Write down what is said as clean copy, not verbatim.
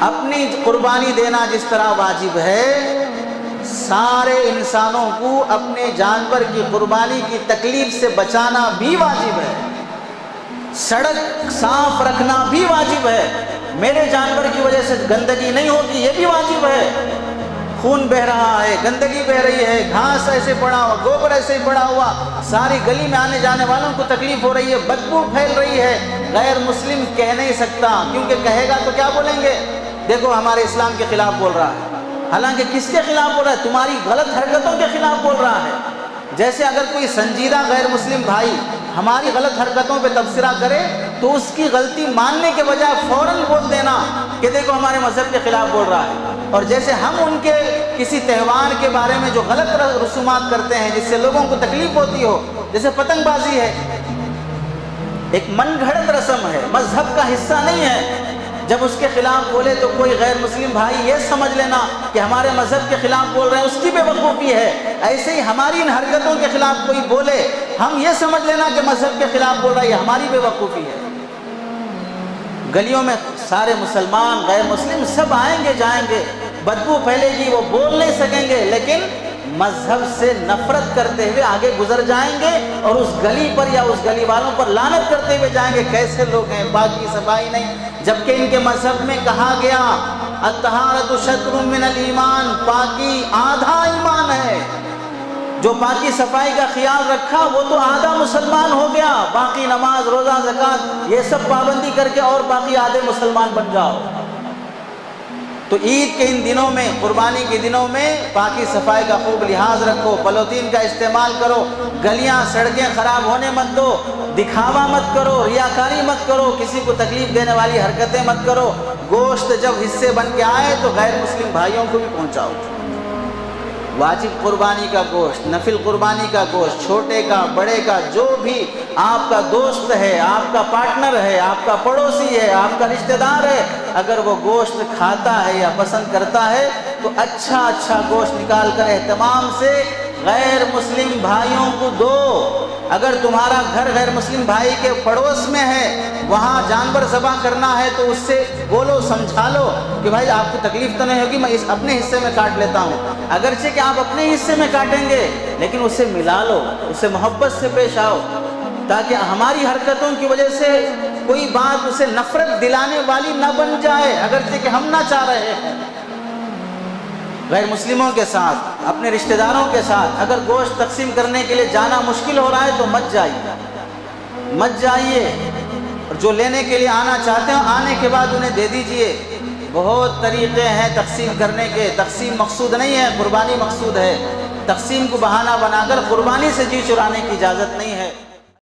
اپنی قربانی دینا جس طرح واجب ہے، سارے انسانوں کو اپنے جانور کی قربانی کی تکلیف سے بچانا بھی واجب ہے، سڑک صاف رکھنا بھی واجب ہے، میرے جانور کی وجہ سے گندگی نہیں ہوتی یہ بھی واجب ہے۔ خون بہ رہا ہے، گندگی بہ رہی ہے، گھاس ایسے پڑا ہوا، گوبر ایسے پڑا ہوا، ساری گلی میں آنے جانے والوں کو تکلیف ہو رہی ہے، بدبو پھیل رہی ہے، غیر مسلم کہہ نہیں سکتا، کیونکہ کہے گا تو کیا بولیں گے؟ دیکھو ہمارے اسلام کے خلاف بول رہا ہے، حالانکہ کس کے خلاف بول رہا ہے؟ تمہاری غلط حرکتوں کے خلاف بول رہا ہے۔ جیسے اگر کوئی سنجیدہ غیر مسلم بھائی ہماری غلط حرکتوں پہ تبصرہ کرے تو اس کی غلطی ماننے کے بجائے فوراً بول دینا کہ دیکھو ہمارے مذہب کے خلاف بول رہا ہے۔ اور جیسے ہم ان کے کسی تہوار کے بارے میں جو غلط رسومات کرتے ہیں جس سے لوگوں کو تکلیف ہوتی ہو، جیسے پتنگ بازی ہے، ایک من گھڑت رسم ہے، مذہب کا حصہ نہیں ہے، جب اس کے خلاف بولے تو کوئی غیر مسلم بھائی یہ سمجھ لینا کہ ہمارے مذہب کے خلاف بول رہے ہیں، اس کی بے وقوفی ہے۔ ایسے ہی ہماری ان حرکتوں کے خلاف کوئی بولے، ہم یہ سمجھ لینا کہ مذہب کے خلاف بول رہا ہے، یہ ہماری بے وقوفی ہے۔ گلیوں میں سارے مسلمان غیر مسلم سب آئیں گے جائیں گے، بدبو پھیلے گی، وہ بول نہیں سکیں گے، لیکن مذہب سے نفرت کرتے ہوئے آگے گزر جائیں گے اور اس گلی پر یا اس گلی والوں پر لعنت کرتے ہوئے جائیں گے، کیسے لوگ ہیں، پاکی صفائی نہیں، جبکہ ان کے مذہب میں کہا گیا الطہارۃ شطر من الایمان، پاکی آدھا ایمان ہے۔ جو پاکی صفائی کا خیال رکھا وہ تو آدھا مسلمان ہو گیا، باقی نماز روزہ زکوٰۃ یہ سب پابندی کر کے اور باقی آدھے مسلمان بن جاؤ۔ تو عید کے ان دنوں میں، قربانی کے دنوں میں پاکی صفائی کا خوب لحاظ رکھو، پولیتھین کا استعمال کرو، گلیاں سڑکیں خراب ہونے مت دو، دکھاوا مت کرو، ریاکاری مت کرو، کسی کو تکلیف دینے والی حرکتیں مت کرو۔ گوشت جب حصے بن کے آئے تو غیر مسلم بھائیوں کو بھی پہنچاؤ۔ واجب قربانی کا گوشت، نفل قربانی کا گوشت، چھوٹے کا بڑے کا، جو بھی آپ کا دوست ہے، آپ کا پارٹنر ہے، آپ کا پڑوسی ہے، آپ کا رشتہ دار ہے، اگر وہ گوشت کھاتا ہے یا پسند کرتا ہے تو اچھا گوشت نکال کر اہتمام سے غیر مسلم بھائیوں کو دو۔ اگر تمہارا گھر غیر مسلم بھائی کے پڑوس میں ہے، وہاں جانور ذبح کرنا ہے تو اس سے بولو، سمجھا لو کہ بھائی آپ کو تکلیف تو نہیں ہوگی، میں اپنے حصے میں کاٹ لیتا ہوں۔ اگرچہ کہ آپ اپنے حصے میں کاٹیں گے لیکن اسے ملا لو، اسے محبت سے پیش آؤ، تاکہ ہماری حرکتوں کی وجہ سے کوئی بات اسے نفرت دلانے والی نہ بن جائے، اگرچہ کہ ہم نہ چاہ رہے ہیں۔ غیر مسلموں کے ساتھ، اپنے رشتہ داروں کے ساتھ اگر گوشت تقسیم کرنے کے لیے جانا مشکل ہو رہا ہے تو مت جائیے، اور جو لینے کے لیے آنا چاہتے ہیں آنے کے بعد انہیں دے دیجئے۔ بہت طریقے ہیں تقسیم کرنے کے، تقسیم مقصود نہیں ہے، قربانی مقصود ہے۔ تقسیم کو بہانہ بنا کر قربانی سے جی چرانے کی اجازت نہیں ہے۔